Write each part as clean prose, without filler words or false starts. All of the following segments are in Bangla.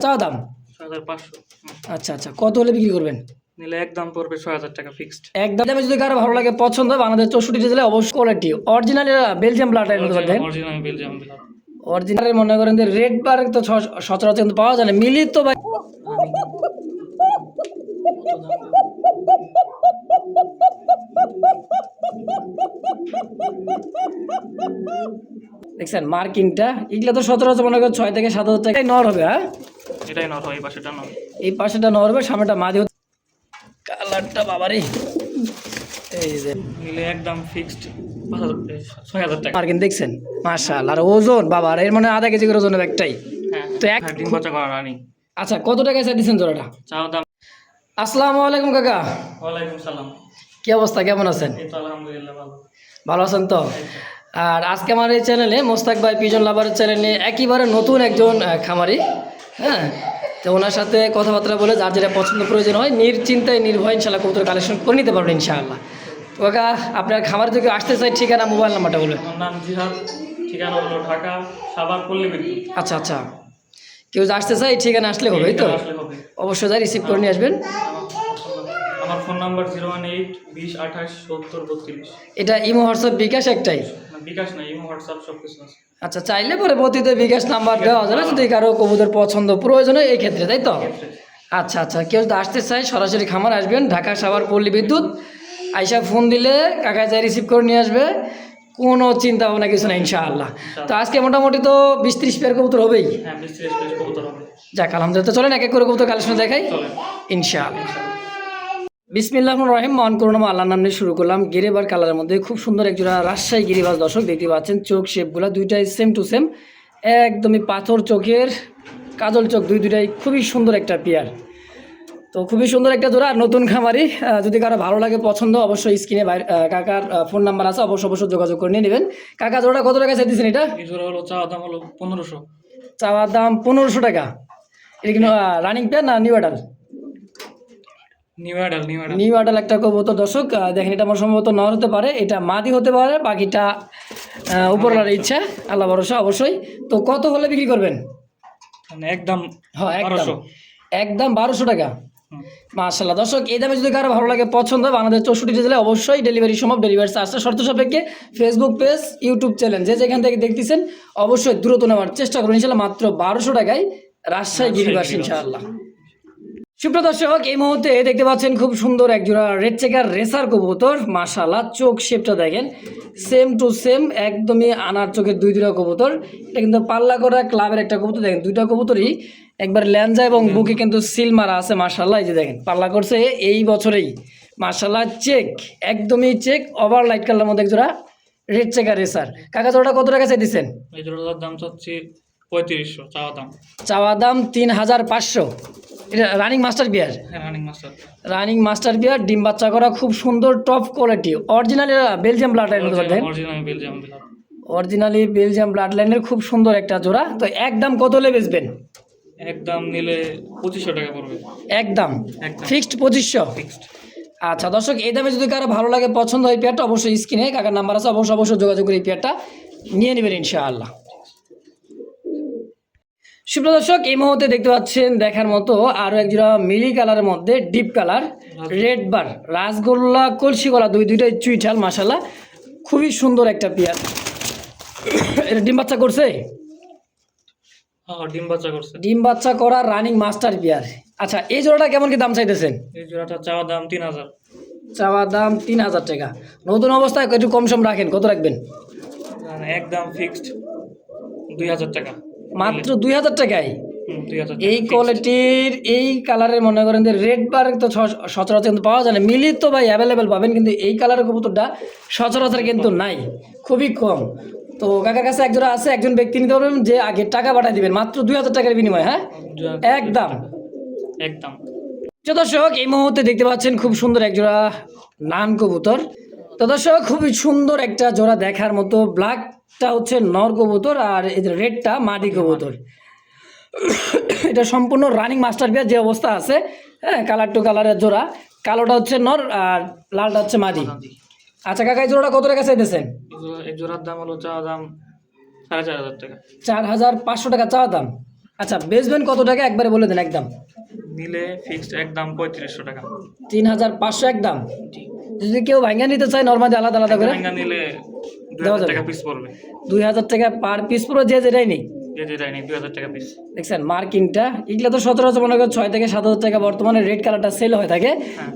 চা দাম 6500। আচ্ছা আচ্ছা, কত হলে বিক্রি করবেন? নিলে একদম পড়বে 6000 টাকা ফিক্সড। একদম দামে যদি কারো ভালো লাগে পছন্দ হয়, বাংলাদেশ 64 জেলায় অবশ্যই quality original Belgium blood line মধ্যে দেন। অরিজিনাল বেলজিয়াম বিলাল। অরিজিনাল মনে করেন যে রেড বার তো সচরাচর কিন্তু পাওয়া যায় না, মিলিত তো ভাই। দেখছেন মার্কিনটা, এগুলা তো সচরাচর মনে করেন 6 থেকে 7,000 টাকায় নর হবে। হ্যাঁ এটাই নর হয়, এই পাশেটা নর। এই পাশেটা নর হবে, সামনেটা মাদি। কালারটা বাবারে, এই যে নিলে একদম ফিক্সড 6000 টাকা। মার্কিন দেখছেন মাশাআল্লাহ। আর ওজন বাবা এর মানে আধা কেজি করে ওজনের একটাই। হ্যাঁ তো এক ডিম বাচ্চা করা রানি। আচ্ছা, কত টাকায় চাই দিচ্ছেন জোড়াটা? চাও দাম। আসসালামু আলাইকুম কাকা। ওয়ালাইকুম সালাম। কি অবস্থা, কেমন আছেন? এই তো আলহামদুলিল্লাহ ভালো। ভালো আছেন তো? আর আজকে আমার এই চ্যানেলে মোস্তাক ভাই পিজন লাভারের চ্যানেলে একেবারে নতুন একজন খামারি, হ্যাঁ, তো ওনার সাথে কথাবার্তা বলে যার যেটা পছন্দ প্রয়োজন হয় নিশ্চিন্তায় নির্ভয় ইনশাল্লাহ কবুতর কালেকশন করে নিতে পারবেন ইনশাআল্লাহ। তো কাকা আপনার খামার থেকে আসতে চাই, ঠিকানা মোবাইল নাম্বারটা বলবেন। আমার নাম জিহাদ, ঠিকানা হলো ঢাকা সাভার পল্লী বিদ্যুৎ। আচ্ছা আচ্ছা, কেউ যে আসতে চাই ঠিকানা আসলে হবে, এই তো আসলে হবে। অবশ্যই যাই রিসিভ করে নিয়ে আসবেন। আমার ফোন নাম্বার 018 20 28 70 32। এটা ইমো হোয়াটসঅ্যাপ বিকাশ একটাই? না বিকাশ না, ইমো হোয়াটসঅ্যাপ সব কিছু আছে। আচ্ছা, চাইলে পরবর্তীতে বিকাশ নাম্বার দেওয়া যাবে যদি কারো কবুতর পছন্দ প্রয়োজন হয় এই ক্ষেত্রে, তাই তো? আচ্ছা আচ্ছা, কেউ যদি আসতে চায় সরাসরি খামার আসবেন, ঢাকা সাভার পল্লী বিদ্যুৎ। আইসা ফোন দিলে কাকা যাই রিসিভ করে নিয়ে আসবে, কোনো চিন্তা ভাবনা কিছু না ইনশাআল্লাহ। তো আজকে মোটামুটি তো 20-30 পেয়ার কবুতর হবেই। হ্যাঁ 20-30 পিস কবুতর হবে। যাক আলহামদুলিল্লাহ, তো চলেন এক এক করে কবুতর কালেকশন দেখাই চলেন ইনশাআল্লাহ। বিসমিল্লাহির রহিম, মহান করুণা আল্লাহর নাম নিয়ে শুরু করলাম। গিরিবার কালারের মধ্যে খুব সুন্দর একজোড়া রাজশাহী গিরিবাজ দর্শক দেখতে পাচ্ছেন। চোখ শেপগুলো দুইটাই সেম টু সেম, একদমই পাথর চোখের, কাজল চোখ, দুইটাই খুবই সুন্দর একটা পেয়ার। তো খুবই সুন্দর একটা জোড়া, নতুন খামারি। যদি কারো ভালো লাগে পছন্দ অবশ্যই স্ক্রিনে কাকার ফোন নাম্বার আছে, অবশ্যই যোগাযোগ করে নিয়ে নেবেন। কাকা জোড়া কত টাকা চাইতেছেন এটা? এই জোড়া হলো চাওয়া দাম হলো 1500। চাওয়ার দাম 1500 টাকা। এটা কিন্তু রানিং পেয়ার না নিউ অ্যাডাল? নিউ অ্যাডাল একটা কবুতর দর্শক দেখেন। এটা আমার সম্ভবত নর হতে পারে, এটা মাদি হতে পারে, বাকিটা উপরওয়ালার ইচ্ছা, আল্লাহ ভরসা অবশ্যই। তো কত হলে বিক্রি করবেন? একদম হ্যাঁ একদম 1200 টাকা। মাশাআল্লাহ দর্শক, এই দামে যদি কারো ভালো লাগে পছন্দ হয়, বাংলাদেশ 64 জেলায় অবশ্যই ডেলিভারি সম্ভব। ডেলিভারি চার্জটা শর্ত সাপেক্ষে। ফেসবুক পেজ, ইউটিউব চ্যানেল যে যেখান থেকে দেখতেছেন অবশ্যই দ্রুত নেওয়ার চেষ্টা করুন ইনশাআল্লাহ। মাত্র 1200 টাকায় রাজশাহী গিরিবাস ইনশাআল্লাহ। সুপ্রিয় দর্শক, এই মুহূর্তে দেখতে পাচ্ছেন খুব সুন্দর একজোড়া রেড চেকার রেসার কবুতর। মাশাআল্লাহ, চোখ শেপটা দেখেন সেম টু সেম, একদমই আনার চোখের দুইটা কবুতর। এটা কিন্তু পাল্লা করা ক্লাবের একটা কবুতর। দেখেন দুইটা কবুতরই একবার ল্যাঞ্জা এবং বুকে কিন্তু সিল মারা আছে। মাশাআল্লাহ, এই যে দেখেন পাল্লা করছে এই বছরেই। মাশাআল্লাহ, চেক একদমই চেক, ওভার লাইট কালার মধ্যে একজোড়া রেড চেকার রেসার। কাকা জোড়াটা কত টাকা চাই দিচ্ছেন? এই জোড়াটার দাম চাচ্ছি 3500 চাওয়া দাম 3500। এটা রানিং মাস্টার বিয়ার? রানিং মাস্টার বিয়ার, ডিম বাচ্চা করা, খুব সুন্দর top quality original Belgium blood লাইনের মধ্যে দেন। অরিজিনালি বেলজিয়াম ব্লাড লাইনের খুব সুন্দর একটা জোড়া। তো একদম কত হলে বেচবেন? একদম নিলে 2500 টাকা পড়বে। একদম ফিক্সড 2500? আচ্ছা দর্শক, এই দামে যদি কারো ভালো লাগে পছন্দ হয় পেয়ারটা অবশ্যই স্ক্রিনে কাকার নাম্বার আছে, অবশ্যই যোগাযোগ করে এই পেয়ারটা নিয়ে নেবেন ইনশাআল্লাহ। সুপ্রিয় দর্শক, এই মুহূর্তে দেখতে পাচ্ছেন দেখার মতো আরও একজোড়া মিলি কালারের মধ্যে ডিপ কালার রেড বার রাসগোল্লা কলসি গলা, দুইটাই চুইঠাল। মাশাআল্লাহ, খুবই সুন্দর একটা পেয়ার। এটা ডিম বাচ্চা করছে? ডিম বাচ্চা করা রানিং মাস্টার পেয়ার। আচ্ছা, এই জোড়াটা কেমন কি দাম চাইতেছেন? এই জোড়াটা চাওয়া দাম 3000। চাওয়া দাম 3000 টাকা। নতুন অবস্থায় একটু কম সম রাখেন, কত রাখবেন? একদম ফিক্সড 2000 টাকা। মাত্র 2000 টাকায়? এই কোয়ালিটির এই কালারের মনে করেন যে রেড বার তো সচরাচর কিন্তু পাওয়া যায় না, মিলিত তো ভাই অ্যাভেলেবেল পাবেন, কিন্তু এই কালারের কবুতরটা সচরাচর কিন্তু নাই, খুবই কম। তো কাকার কাছে একজোড়া আছে, একজন ব্যক্তি নিতে পারবেন যে আগে টাকা পাঠিয়ে দিবেন মাত্র 2000 টাকার বিনিময়ে। হ্যাঁ একদম। দর্শক, এই মুহূর্তে দেখতে পাচ্ছেন খুব সুন্দর একজোড়া নান কবুতর। তো দর্শক, খুবই সুন্দর একটা জোড়া দেখার মতো। ব্ল্যাকটা হচ্ছে নর কবুতর আর এই যে রেডটা মাদি কবুতর। এটা সম্পূর্ণ রানিং মাস্টার বিয়ার যে অবস্থা আছে। হ্যাঁ, কালার টু কালারের জোড়া, কালোটা হচ্ছে নর আর লালটা হচ্ছে মাদি। আচ্ছা কাকা, এই জোড়াটা কত টাকা চাইতেছেন? এই জোড়ার দাম হলো চাওয়া দাম 4500 টাকা। 4500 টাকা চাওয়া দাম। আচ্ছা বেচবেন কত টাকা একবারে বলে দেন একদম। নিলে ফিক্সড একদম 3500 টাকা। 3500 একদম। জি। যদি কেউ ভাঙ্গা নিতে চায় নর্মালি আলাদা আলাদা করে লেহেঙ্গা নিলে দেওয়া 2000 যাবে। টাকা পিস পড়বে। 2000 টাকা পার পিস পুরো যে যেটাই নেই। যে যেটাই নেই 2000 টাকা পিস। দেখছেন মার্কিনটা এগুলো তো সচরাচর মনে করেন 6 থেকে 7000 টাকা বর্তমানে রেড কালারটা সেল হয়ে থাকে।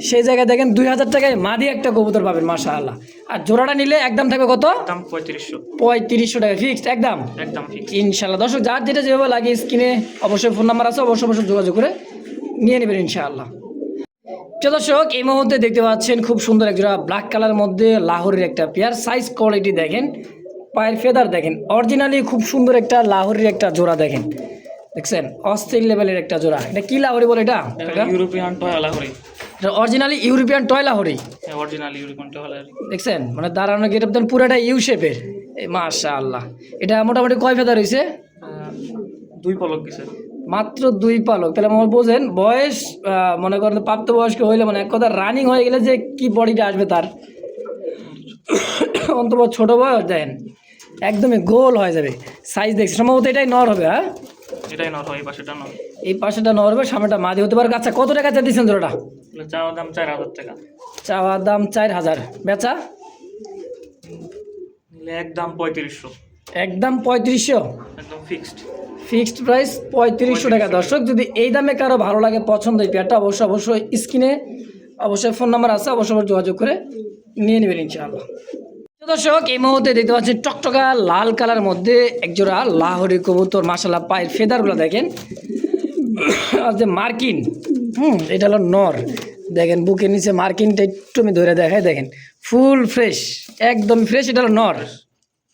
সেই জায়গায় দেখেন 2000 টাকায় মাদি একটা কবুতর পাবেন মাশাআল্লাহ। আর জোড়াটা নিলে একদম থাকবে কত? একদম 3500। 3500 টাকা ফিক্সড একদম। একদম ফিক্স। ইনশাআল্লাহ দর্শক যার যেটা যেভাবে লাগে স্ক্রিনে অবশ্যই ফোন নাম্বার আছে, অবশ্যই যোগাযোগ করে নিয়ে নেবেন ইনশাআল্লাহ। প্রিয় দর্শক এই মুহূর্তে দেখতে পাচ্ছেন খুব সুন্দর এক জোড়া ব্ল্যাক কালারের মধ্যে লাহোরের একটা পেয়ার। সাইজ কোয়ালিটি দেখেন, পায়ের ফেদার দেখেন, অরিজিনালি খুব সুন্দর একটা লাহোরের একটা জোড়া দেখেন। দেখছেন অস্থির লেভেলের একটা জোড়া। এটা কি লাহোরি বলে এটা? European toy Lahori. এটা অরিজিনালি ইউরোপিয়ান টয় লাহোরি। হ্যাঁ অরিজিনাল ইউরোপিয়ান টয় লাহোরি। দেখছেন মানে দাঁড়ানো গেট দেন পুরোটা ইউ শেপের। এই মাশাআল্লাহ। এটা মোটামুটি কয় ফেদার হয়েছে? 2 পলক গেছে। মাত্র 2 পালক। তাহলে আমার বোঝেন বয়স মনে করেন প্রাপ্তবয়স্ক হইলে মানে এক কথা রানিং হয়ে গেলে যে কি বডিটা আসবে তার। অন্তত ছোট বয়স দেন একদমই গোল হয়ে যাবে। সাইজ দেখছি সম্ভবত এটাই নর হবে। হ্যাঁ এটাই নর হয়, এই পাশেটা নর। এই পাশেটা নর হবে, সামনেটা মাদি হতে পারে। আচ্ছা কত টাকা চাইছেন জোড়াটা? চাওয়া দাম 4000 টাকা। চাওয়া দাম 4000, বেচা নিলে একদম 3500। একদম 3500। একদম ফিক্সড। ফিক্সড প্রাইস 3500 টাকা। দর্শক যদি এই দামে কারো ভালো লাগে পছন্দ এই পেয়ারটা অবশ্যই স্ক্রিনে অবশ্যই ফোন নাম্বার আছে, অবশ্যই যোগাযোগ করে নিয়ে নেবেন ইনশাআল্লাহ। দর্শক এই মুহূর্তে দেখতে পাচ্ছেন টকটকা লাল কালার মধ্যে একজোড়া লাহোরি কবুতর। মাশাআল্লাহ পায়ের ফেদারগুলো দেখেন আর যে মার্কিন এটা হলো নর। দেখেন বুকের নিচে মার্কিনটা একটু আমি ধরে দেখাই, দেখেন ফুল ফ্রেশ একদম ফ্রেশ। এটা হলো নর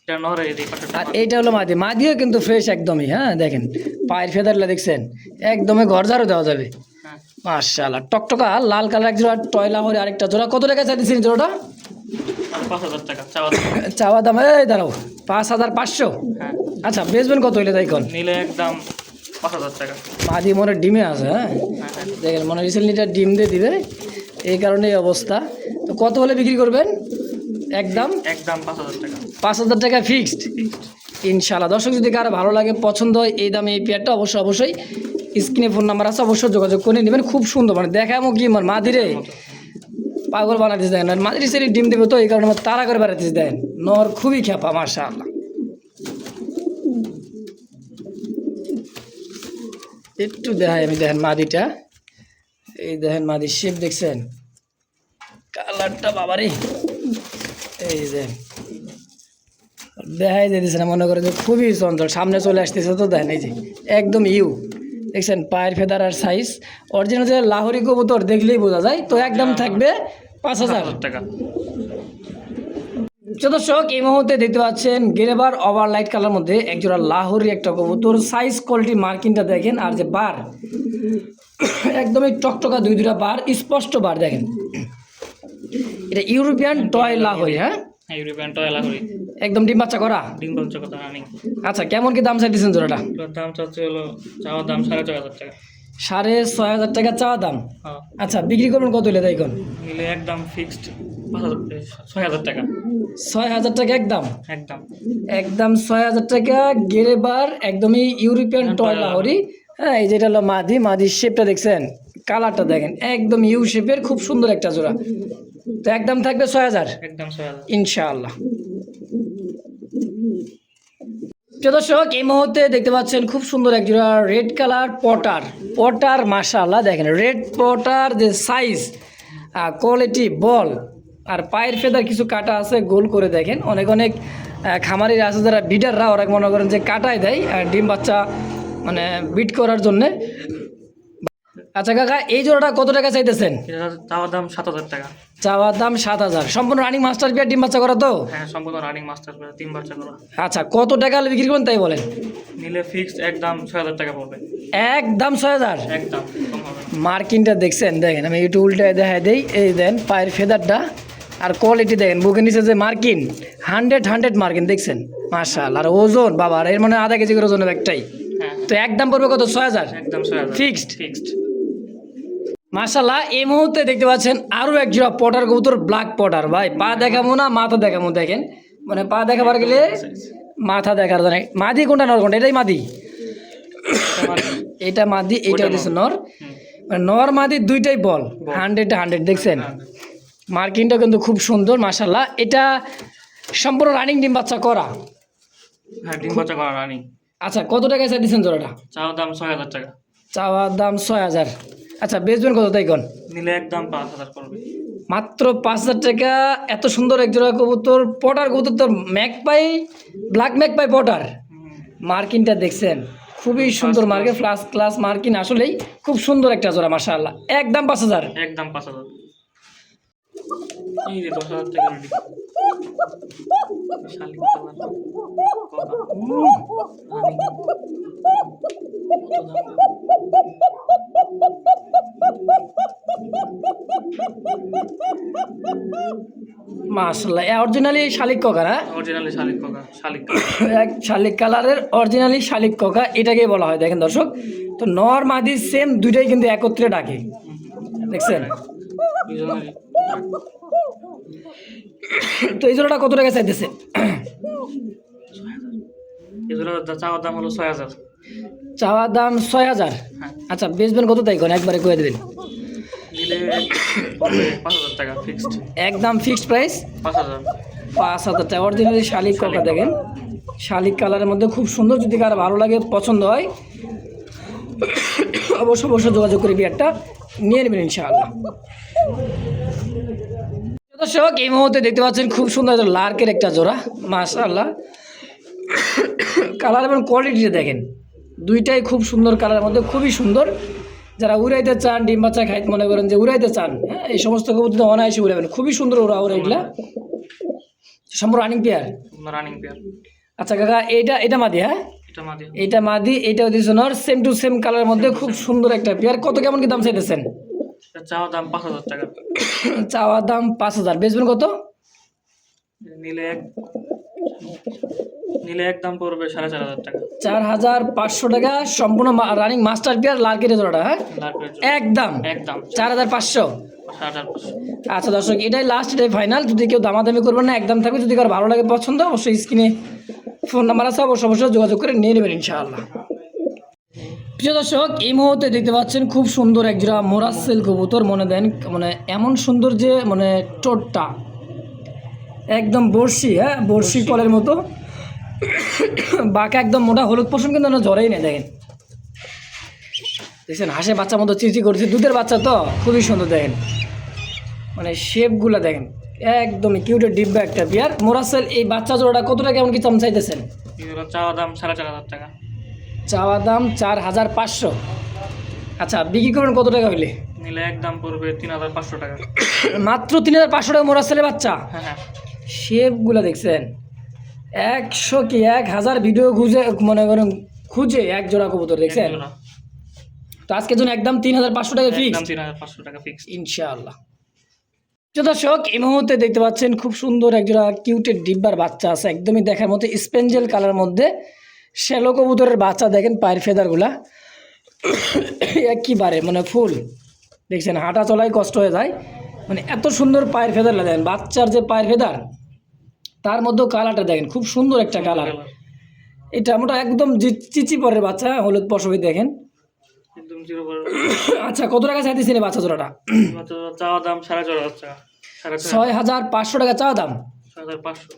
এটা নর এই পাশেটা। আর এইটা হলো মাদি। মাদিও কিন্তু ফ্রেশ একদমই। হ্যাঁ দেখেন পায়ের ফেদারগুলো দেখছেন একদমই ঘর ঝাড়ু দেওয়া যাবে। হ্যাঁ মাশাআল্লাহ টকটকা লাল কালার এক জোড়া টয় লাহোরি আরেকটা জোড়া। কত টাকা চাইতেছেন জোড়াটা? 5000 টাকা চাওয়া দাম। চাওয়া দাম এই দাঁড়াও 5500। হ্যাঁ আচ্ছা বেচবেন কত হইলে তাই কোন? নিলে একদম 5000 টাকা। মাদি মনে ডিমে আছে। হ্যাঁ হ্যাঁ হ্যাঁ দেখেন মনে রিসেন্টলিটা ডিম দিয়ে দিবে, এই কারণে এই অবস্থা। তো কত হলে বিক্রি করবেন? একদম 5000 টাকা। 5000 টাকা ফিক্সড ইনশাআল্লাহ। দর্শক যদি কারো ভালো লাগে পছন্দ হয় এই দামে এই পেয়ারটা অবশ্যই স্ক্রিনে ফোন নাম্বার আছে, অবশ্যই যোগাযোগ করে নেবেন। খুব সুন্দর মানে দেখামো কি মানে মাদিরে পাগল বানাতেছে দেন। মাদির সেরি ডিম দেবে তো এই কারণে আমার তাড়া করে বেড়াতেছে দেন। নর খুবই খেপা মাশাআল্লাহ। একটু দেখাই আমি, দেখেন মাদিটা, এই দেখেন মাদির শেপ দেখছেন, কালারটা বাবারে এই যে দেখাই যেতেছে না, মনে করে যে খুবই চঞ্চল। সামনে চলে আসতেছে তো দেখেন এই যে একদম ইউ দেখছেন পায়ের ফেদার আর সাইজ অরিজিনাল যে লাহোরি কবুতর দেখলেই বোঝা যায়। তো একদম থাকবে 5000 টাকা। দর্শক এই মুহূর্তে দেখতে পাচ্ছেন গেরেবার ওভারলাইট কালার মধ্যে একজোড়া লাহোরি একটা কবুতর। সাইজ কোয়ালিটি মার্কিনটা দেখেন আর যে বার একদমই টকটকা দুইটা বার, স্পষ্ট বার দেখেন। এটা ইউরোপিয়ান টয় লাহোরি। হ্যাঁ ইউরোপিয়ান টয় লাহোরি একদম ডিম বাচ্চা করা। ডিম বাচ্চা কথা রানিং। আচ্ছা কেমন কি দাম চাইতেছেন জোড়াটা? দাম চাচ্ছে হলো চাওয়া দাম 6500 টাকা। 6500 টাকা চাওয়া দাম। হ্যাঁ আচ্ছা বিক্রি করবেন কত হলে তাই কোন? নিলে একদম ফিক্সড 6000 টাকা। 6000 টাকা একদম। একদম একদম 6000 টাকা গেরেবার একদমই ইউরোপিয়ান টয় লাহোরি। হ্যাঁ এই যেটা হলো মাদি। মাদির শেপটা দেখছেন, কালারটা দেখেন একদম ইউ শেপের, খুব সুন্দর একটা জোড়া। তো একদম থাকবে 6000 একদম 6000 ইনশাআল্লাহ। প্রিয় দর্শক এই মুহূর্তে দেখতে পাচ্ছেন খুব সুন্দর এক জোড়া রেড কালার পটার মাশাআল্লাহ। দেখেন রেড পটার যে সাইজ কোয়ালিটি বল আর পায়ের ফেদার কিছু কাটা আছে গোল করে। দেখেন অনেক খামারিরা আছে যারা বিডাররা ওরা মনে করেন যে কাটাই দেয় ডিম বাচ্চা মানে বিট করার জন্যে। আচ্ছা কাকা এই জোড়াটা কত টাকা চাইতেছেন? এটা চাওয়া দাম 7000 টাকা। চাওয়া দাম 7000। সম্পূর্ণ রানিং মাস্টার পেয়ার ডিম বাচ্চা করা তো? হ্যাঁ সম্পূর্ণ রানিং মাস্টার পেয়ার 3 বাচ্চা করা। আচ্ছা কত টাকা হলে বিক্রি করবেন তাই বলেন? নিলে ফিক্সড একদম 6000 টাকা পড়বে। একদম 6000। একদম কম হবে না। মার্কিনটা দেখছেন, দেখেন আমি একটু উল্টায় দেখাই দেই। এই দেন পায়ের ফেদারটা আর কোয়ালিটি দেখেন, বুকের নিচে যে মার্কিন 100 মার্কিন দেখছেন মাশাআল্লাহ। আর ওজন বাবা এর মানে আধা কেজি করে ওজনের একটাই। হ্যাঁ তো একদম পড়বে কত? 6000 একদম 6000 ফিক্সড। ফিক্সড। মাশাআল্লাহ এই মুহূর্তে দেখতে পাচ্ছেন আরও এক জোড়া পটার কবুতর, ব্ল্যাক পটার। ভাই পা দেখাবো না মাথা দেখাবো, দেখেন মানে পা দেখাবার গেলে মাথা দেখার জানে। মাদি কোনটা নর কোনটা? এটাই মাদি। এটা মাদি, এটা হচ্ছে নর। মানে নর মাদি দুইটাই বল 100 দেখছেন। মার্কিংটা কিন্তু খুব সুন্দর মাশাআল্লাহ। এটা সম্পূর্ণ রানিং ডিম বাচ্চা করা। হ্যাঁ, ডিম বাচ্চা করা রানিং। আচ্ছা, কত টাকা চাই দিচ্ছেন জোড়াটা? চাওয়া দাম 6,000 টাকা। চাওয়া দাম 6,000। আচ্ছা, বেচবেন কত তাই কোন? নিলে একদম 5,000 পড়বে। মাত্র 5,000 টাকা। এত সুন্দর এক জোড়া কবুতর, পটার কবুতর তো ম্যাকপাই, ব্ল্যাক ম্যাকপাই পটার। মার্কিনটা দেখছেন, খুবই সুন্দর মার্কিন, ফার্স্ট ক্লাস মার্কিন, আসলেই খুব সুন্দর একটা জোড়া মাশাআল্লাহ। একদম 5,000। একদম 5,000। এই যে 10,000 টাকা রেডি। শালিক কালার ককা রানিং। কত দাম? মাশাআল্লাহ, অরিজিনালি শালিক কোকা না? অরিজিনালি শালিক ককা, শালিক এক শালিক কালারের অরিজিনালি শালিক কোকা এটাকেই বলা হয়। দেখেন দর্শক, তো নর মাদি সেম দুইটাই কিন্তু একত্রে ডাকে, দেখছেন। দুজনেরই। তো এই জোড়াটা কত টাকা চাইতেছে? এগুলো চাওয়া দাম হলো 6,000। চাওয়া দাম 6,000। হ্যাঁ। আচ্ছা, বেচবেন কত তাই কোন একবারে কয়ে দেবেন? নিলে পড়বে 5,000 টাকা ফিক্সড। একদম ফিক্সড প্রাইস 5,000। 5,000 টাকা। অরিজিনালি শালিক কোকা দেখেন, শালিক কালারের মধ্যে খুব সুন্দর। যদি কারো ভালো লাগে, পছন্দ হয়, অবশ্যই যোগাযোগ করে বিয়ারটা নিয়ে নেবেন ইনশাআল্লাহ। দর্শক, এই মুহূর্তে দেখতে পাচ্ছেন খুব সুন্দর লার্কের একটা জোড়া মাশাআল্লাহ। কালার এবং কোয়ালিটিটা দেখেন, দুইটাই খুব সুন্দর কালারের মধ্যে, খুবই সুন্দর। যারা উড়াইতে চান, ডিম বাচ্চা খাইতে মনে করেন যে উড়াইতে চান, হ্যাঁ, এই সমস্ত কবুতর অনায়াসে উড়াবেন, খুবই সুন্দর ওরা এগুলা। সম্পূর্ণ রানিং পেয়ার। Running pair. আচ্ছা কাকা, এটা মাদি? হ্যাঁ, এটা মাদি। এটা মাদি, এটা হচ্ছে নর, সেম টু সেম কালারের মধ্যে খুব সুন্দর একটা পেয়ার। কত কেমন কি দাম চাইতেছেন? এটা চাওয়া দাম 5,000 টাকা। চাওয়া দাম 5,000। বেচবেন কত? নিলে একদম পড়বে 4,500 টাকা। 4,500 টাকা। সম্পূর্ণ রানিং মাস্টার পেয়ার লার্কের জোড়াটা। হ্যাঁ, একদম 4,500। 4,500। আচ্ছা দর্শক, এটাই লাস্ট, এটাই ফাইনাল। যদি কেউ দামাদামি করবেন না, একদম থাকবে। যদি কারো ভালো লাগে, পছন্দ, অবশ্যই স্ক্রিনে ফোন নাম্বার আছে, অবশ্যই যোগাযোগ করে নিয়ে নেবেন ইনশাআল্লাহ। প্রিয় দর্শক, এই মুহূর্তে দেখতে পাচ্ছেন খুব সুন্দর এক জোড়া মোরাসেল কবুতর। মনে দেন, মানে এমন সুন্দর যে মানে টোটটা একদম বর্ষি, হ্যাঁ, বর্ষি কলের মতো বাঁকা, একদম মোটা, হলুদ পশম, কিন্তু জ্বরেই নেই। দেখেন, দেখছেন, হাঁসের বাচ্চার মতো চিচি করছে, দুধের বাচ্চা তো খুবই সুন্দর। দেখেন মানে শেপগুলো দেখেন, একদমই কিউটের ডিব্বা একটা বিয়ার মোরাসেল। এই বাচ্চা জোড়াটা কত টাকা এমন কি দাম চাইতেছেন? এগুলো চাওয়া দাম 4,500 টাকা। চাওয়া দাম 4,500। আচ্ছা, বিক্রি করবেন কত টাকা হইলে? নিলে একদম পড়বে 3,500 টাকা। মাত্র 3,500 টাকা মোরাসেলের বাচ্চা। হ্যাঁ হ্যাঁ। শেপগুলো দেখছেন, 100 কি 1,000 ভিডিও মনে করেন খুঁজে এক জোড়া কবুতর দেখছেন। তো আজকের জন্য একদম 3,500 টাকা ফিক্স। 3,500 টাকা ফিক্স ইনশাআল্লাহ। দর্শক, এই মুহূর্তে দেখতে পাচ্ছেন খুব সুন্দর একজোড়া কিউটের ডিব্বার বাচ্চা আছে, একদমই দেখার মতো, স্পেঞ্জেল কালার মধ্যে শ্যালো কবুতরের বাচ্চা। দেখেন পায়ের ফেদারগুলা একবারে মানে ফুল, দেখছেন, হাঁটা চলাই কষ্ট হয়ে যায়, মানে এত সুন্দর পায়ের ফেদার দেখেন। বাচ্চার যে পায়ের ফেদার, তার মধ্যেও কালারটা দেখেন, খুব সুন্দর একটা কালার। এটা মোটা একদম চিচি পরের বাচ্চা, হলুদ পশমে দেখেন, একদম জিরো পড়বে। আচ্ছা, কত টাকা চাইতেছেন এই বাচ্চা জোড়াটা? চাওয়া দাম 4,500 টাকা। 6,500 টাকা চাওয়া দাম। 6,500।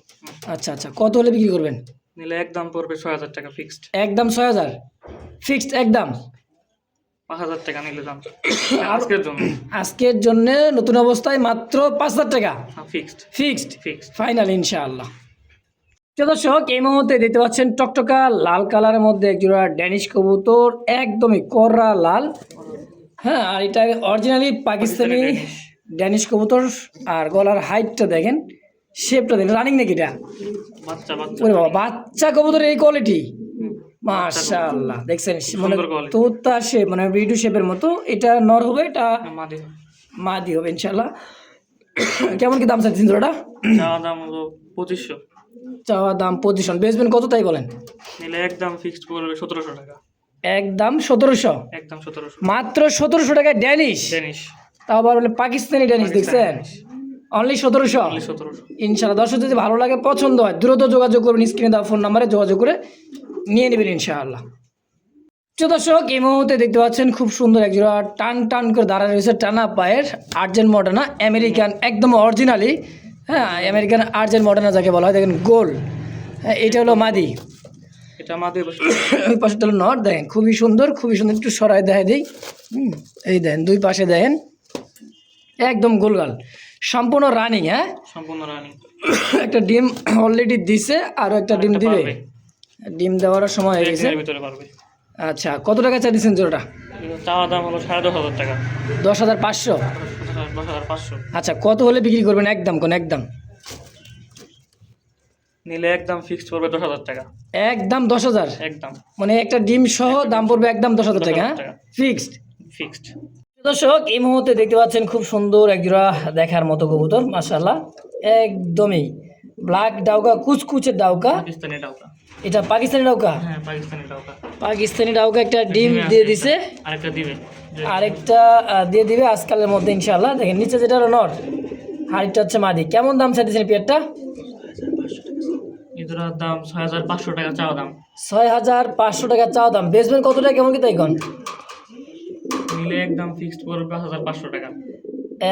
আচ্ছা আচ্ছা, কত হলে বিক্রি করবেন? নিলে একদম পড়বে 6,000 টাকা ফিক্সড। একদম 6,000 ফিক্সড, একদম 5,000 টাকা নিলে দাম আজকের জন্য। আজকের জন্য নতুন অবস্থায় মাত্র 5,000 টাকা ফিক্সড ফাইনাল ইনশাআল্লাহ। দর্শক, এই মুহূর্তে দেখতে পাচ্ছেন টকটকা লাল কালারের মধ্যে একজোড়া ড্যানিশ কবুতর, একদমই কররা লাল। হ্যাঁ, আর এটা অরিজিনালি পাকিস্তানি ড্যানিশ কবুতর। আর গলার হাইটটা দেখেন, শেপটা দেখেন, রানিং নাকি এটা? ওরে বাবা, বাচ্চা কবুতরের এই কোয়ালিটি, মাশাআল্লাহ। দেখছেন মানে তোতা শেপ, মানে ভিডিও শেপের মতো। এটা নর হবে, এটা মাদি হবে ইনশাআল্লাহ। কেমন কি দাম চাচ্ছেন জোড়াটা? চাওয়া দাম হলো 2,500। চাওয়া দাম 2,500। বেচবেন কত তাই বলেন? নিলে একদম ফিক্সড পড়বে 1,700 টাকা। একদম 1,700। একদম 1,700, মাত্র 1,700 টাকায় ড্যানিশ। তাও আবার বলে পাকিস্তানি ড্যানিশ, দেখছেন, অনলি 1,700। ইনশাআল্লাহ। দর্শক, যদি ভালো লাগে, পছন্দ হয়, দ্রুত যোগাযোগ করবেন, স্ক্রিনে দেওয়া ফোন নাম্বারে যোগাযোগ করে নিয়ে নেবেন ইনশাআল্লাহ। প্রিয় দর্শক এই মুহূর্তে দেখতে পাচ্ছেন খুব সুন্দর এক জোড়া টান টান করে দাঁড়া রয়েছে টানা পায়ের আর্জেন্ট মডার্না আমেরিকান একদম অরিজিনালি। হ্যাঁ, আমেরিকান আর্জেন্ট মডার্না যাকে বলা হয়, দেখেন গোল। হ্যাঁ, এটা হলো মাদি, এটা মাদের ওই পাশেটা হলো নর। দেখেন খুবই সুন্দর, খুবই সুন্দর। একটু সরাই দেখা দিই। এই দেখেন দুই পাশে দেখেন একদম গোলগাল, সম্পূর্ণ রানিং। হ্যাঁ, সম্পূর্ণ রানী। একটা ডিম অলরেডি দিছে, আরও একটা ডিম দিবে। পারবে। ডিম দেওয়ার সময় হয়ে গেছে। এর ভিতরে পারবে। আচ্ছা, কত টাকা চাই দিচ্ছেন জোড়াটা? চাওয়া দাম হলো 10,500 টাকা। 10,500। 10,500 আচ্ছা, কত হলে বিক্রি করবেন? একদম কোন একদম নিলে একদম ফিক্সড পড়বে 10,000 টাকা। একদম 10,000, একদম মানে একটা ডিম সহ দাম পড়বে একদম 10,000 টাকা। হ্যাঁ, 10,000 টাকা। ফিক্সড। ফিক্সড। দর্শক এই মুহূর্তে দেখতে পাচ্ছেন খুব সুন্দর এক জোড়া দেখার মতো কবুতর, মাশাআল্লাহ। একদমই ব্ল্যাক ডাউকা, কুচকুচে ডাউকা। পাকিস্তানি ডাউকা। এটা পাকিস্তানি ডাউকা। হ্যাঁ, পাকিস্তানি ডাউকা। পাকিস্তানি ডাউকা একটা ডিম দিয়ে দিছে, আরেকটা দিবে। আরেকটা দিয়ে দিবে আজকালের মধ্যে ইনশাআল্লাহ। দেখেন নিচে যেটা হলো নর, আরেকটা হচ্ছে মাদি। কেমন দাম চাইতেছেন পেয়ারটা? এগুলোর দাম 6,500 টাকা চাওয়া দাম। 6,500 টাকা চাও দাম। বেচবেন কত টাকা, কেমন কি তাই কন? নিলে একদম ফিক্সড পড়বে 5,500 টাকা।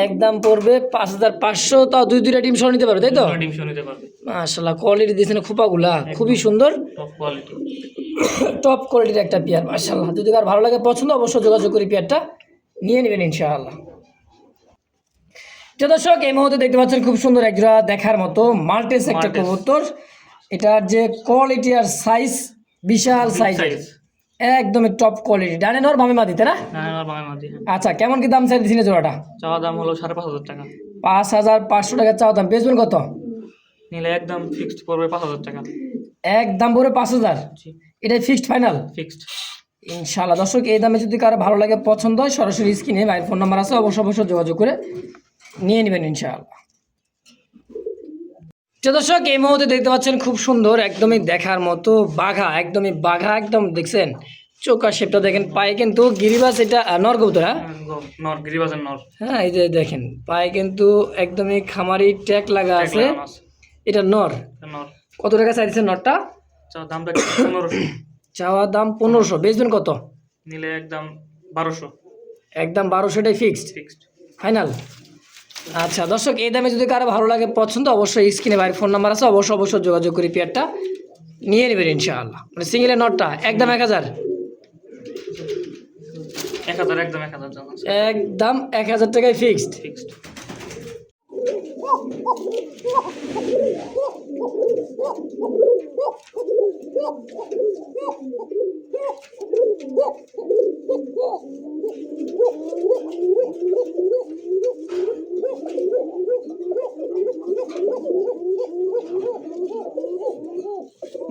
একদম পড়বে 5,500। তাও দুইটা ডিম সহ নিতে পারবে, তাই তো? দুটো ডিম সহ নিতে পারবে। মাশাআল্লাহ, কোয়ালিটি দিয়েছেন খোপাগুলা, খুবই সুন্দর, টপ কোয়ালিটি। টপ কোয়ালিটির একটা পেয়ার। মাশাআল্লাহ, যদি কার ভালো লাগে পছন্দ অবশ্যই যোগাযোগ করি, পেয়ারটা নিয়ে নেবেন ইনশাআল্লাহ। তো দর্শক এই মুহূর্তে দেখতে পাচ্ছেন খুব সুন্দর এক জোড়া দেখার মতো মাল্টেস একটা মাল্টেস। কবুতর। এটার যে কোয়ালিটি আর সাইজ, বিশাল সাইজ, সাইজ। একদমই টপ কোয়ালিটি। ডানে নর বামে মাদি, তাই না? না, আমার বাংলা মাঝে। আচ্ছা, কেমন কি দাম চাইতেছেন জোড়াটা? চাওয়া দাম হলো 5,500 টাকা। 5,500 টাকা চাও দাম। বেচবেন কত? নিলে একদম ফিক্সড পড়বে 5,000 টাকা। একদম পড়বে 5,000। এটাই ফিক্সড ফাইনাল ফিক্সড। ইনশাআল্লাহ। দর্শক এই দামে যদি কারো ভালো লাগে পছন্দ হয়, সরাসরি স্ক্রিনে ভাইয়ের ফোন নাম্বার আছে, অবশ্যই যোগাযোগ করে নিয়ে নেবেন ইনশাআল্লাহ। তো দর্শক এই মুহূর্তে দেখতে পাচ্ছেন খুব সুন্দর একদমই দেখার মতো বাঘা, একদমই বাঘা একদম। দেখছেন চোখা শেপটা দেখেন, পায়ে কিন্তু গিরিবাস, এটা নর কবুতর। হ্যাঁ, নর, গিরিবাজের নর। হ্যাঁ, এই যে দেখেন পায়ে কিন্তু একদমই খামারি ট্যাগ লাগা ট্যাগ আছে। লাগানো আছে। এটা নর। নর। কত টাকা চাইছেন নরটা? দামটা 1500। চাওয়া দাম 1500। বেচবেন কত? নিলে একদম 1200। একদম 1200টাই ফিক্সড ফিক্সড। ফাইনাল। আচ্ছা দর্শক এই দামে যদি কারো ভালো লাগে পছন্দ, অবশ্যই স্ক্রিনে ভাইয়ের ফোন নাম্বার আছে, অবশ্যই যোগাযোগ করি, পেয়ারটা নিয়ে নেবেন ইনশাআল্লাহ। মানে সিঙ্গেলের নটটা একদম 1,000। 1,000 একদম 1,000 দাম আছে। একদম 1,000 টাকায় ফিক্সড। ফিক্সড।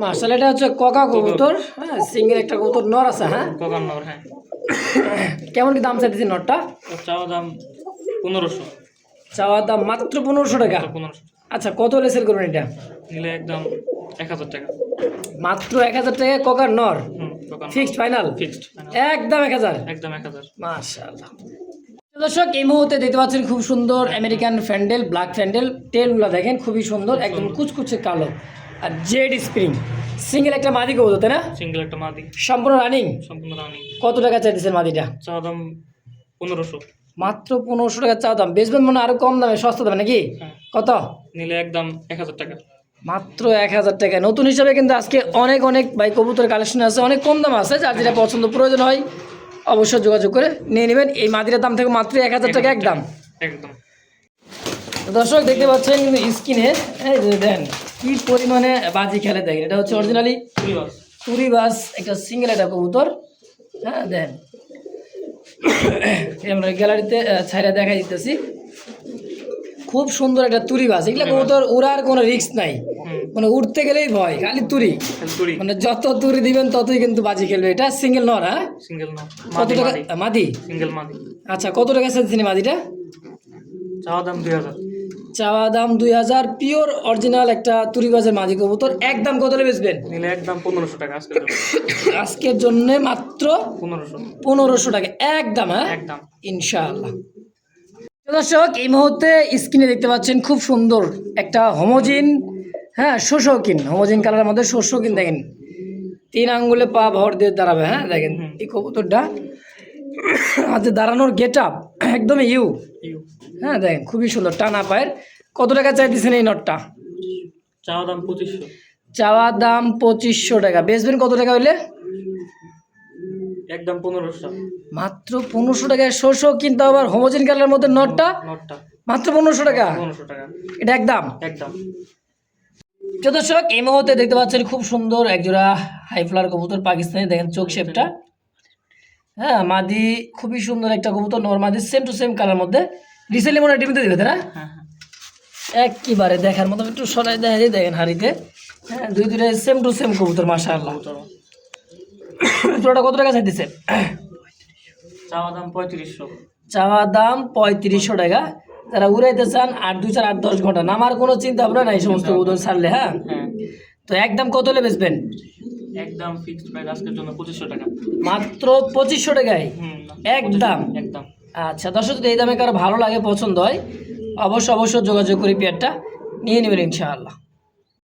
মাশাআল্লাহ, এটা হচ্ছে কোকা কবুতর। হ্যাঁ, সিঙ্গেল একটা কবুতর নর আছে। হ্যাঁ, কোকার নর। হ্যাঁ। কেমন কি দাম চাইতেছি নটটা? ওর চাওয়া দাম 1500। চাওয়া দাম মাত্র 1500 টাকা। 1500। আচ্ছা, কত হলে সেল করবেন এটা? নিলে একদম 1,000 টাকা। মাত্র 1,000 টাকায় কোকার নর। কোকার নর। Fixed final. ফিক্সড। একদম 1,000। একদম 1,000। মাশাআল্লাহ। দর্শক এই মুহূর্তে দেখতে পাচ্ছেন খুব সুন্দর আমেরিকান ফ্যান্ডেল, ব্ল্যাক ফ্যান্ডেল। টেলগুলো দেখেন খুবই সুন্দর, একদম কুচকুচে কালো। আর জেড স্প্রিং, সিঙ্গেল একটা মাদি কবুতর, তাই না? সিঙ্গেল একটা মাদি। সম্পূর্ণ রানিং। সম্পূর্ণ রানিং। কত টাকা চাইতেছেন মাদিটা? চাওয়া দাম 1500। মাত্র 1500 টাকা চাও দাম। বেচবেন মনে হয় আরো কম দামে, সস্তা দামে নাকি? হ্যাঁ। কত? নিলে একদম 1,000 টাকা। মাত্র 1,000 টাকা। নতুন হিসাবে কিন্তু আজকে অনেক ভাই কবুতর কালেকশন আছে, অনেক কম দাম আছে। যার যেটা পছন্দ প্রয়োজন হয় অবশ্যই যোগাযোগ করে নিয়ে নেবেন। এই মাদিটার দাম থেকে মাত্র 1,000 টাকা একদম। একদম। দর্শক দেখতে পাচ্ছেন কিন্তু স্ক্রিনে, এই যে দেন কি পরিমাণে বাজি খেলে দেখেন। এটা হচ্ছে অরিজিনালি তুরি বাস, একটা সিঙ্গেল একটা কবুতর। হ্যাঁ, দেন আমরা গ্যালারিতে ছাইরা দেখাই দিতেছি। খুব সুন্দর একটা তুরি বাস। এগুলো কবুতর উড়ার কোনো রিস্ক নাই, মানে উঠতে গেলেই ভয়, খালি তুরি। মানে যত তুরি দিবেন ততই কিন্তু বাজি খেলবে। এটা সিঙ্গেল নর। হ্যাঁ, সিঙ্গেল নর। কত টাকা মাদি? সিঙ্গেল মাদি। আচ্ছা, কত টাকা চাইছেন মাদিটা? চাওয়া দাম 2000। চাওয়া দাম 2000। পিওর অরিজিনাল একটা তুরিবাজের মাদি কবুতর। একদম কত হলে বেচবেন? নিলে একদম 1500 টাকা আজকের জন্য। আজকের জন্য মাত্র 1500 টাকা একদম। হ্যাঁ, একদম ইনশাআল্লাহ। দর্শক এই মুহূর্তে স্ক্রিনে দেখতে পাচ্ছেন খুব সুন্দর একটা হোমোজিন, হ্যাঁ শোষকিন, হোমোজিন কালারের মধ্যে শোষকিন দেখেন। 3 আঙ্গুলে পা ভর দিয়ে দাঁড়াবে। হ্যাঁ দেখেন এই কবুতরটা আচ্ছা দাঁড়ানোর গেট আপ একদম ইউ। হ্যাঁ দেখেন খুবই সুন্দর টানা পায়ের। কত টাকা চাইতেছেন এই নটটা? চাওয়া দাম 2500। চাওয়া দাম 2500 টাকা। বেচবেন কত টাকা হইলে? একদম 1500। মাত্র 1500 টাকায় শোষো, কিন্তু আবার হোমোজেন কালারের মধ্যে নটটা নটটা মাত্র 1500 টাকা। 1500 টাকা এটা একদম। একদম। প্রিয় দর্শক এই মুহূর্তে দেখতে পাচ্ছেন খুব সুন্দর একজোড়া হাই ফ্লার কবুতর পাকিস্তানি। দেখেন চোখ শেপটা। হ্যাঁ মাদি খুবই সুন্দর একটা কবুতর, নরমাদি সেম টু সেম কালার মধ্যে। রিসেন্টলি মনে হয় টিভিতে দেবে তারা হ্যাঁ একেবারে দেখার মতো। একটু সরাই দেখা যায় দেখেন হাড়িতে। হ্যাঁ দুইটাই সেম টু সেম কবুতর মাশাআল্লাহ। জোড়াটা কত টাকা চাইতেছে? চাওয়া দাম 3500। চাওয়া দাম 3500 টাকা। যারা উড়াইতে চান 8-10 ঘন্টা নামার কোনো চিন্তা ভাবনা নাই সমস্ত কবুতর ছাড়লে। হ্যাঁ হ্যাঁ তো একদম কত হলে বেচবেন? একদম ফিক্সড প্রাইস আজকের জন্য 2500 টাকা। মাত্র 2500 টাকায় একদম। একদম। আচ্ছা দর্শক যদি এই দামে কারো ভালো লাগে পছন্দ হয় অবশ্যই যোগাযোগ করে পেয়ারটা নিয়ে নেবেন ইনশাআল্লাহ।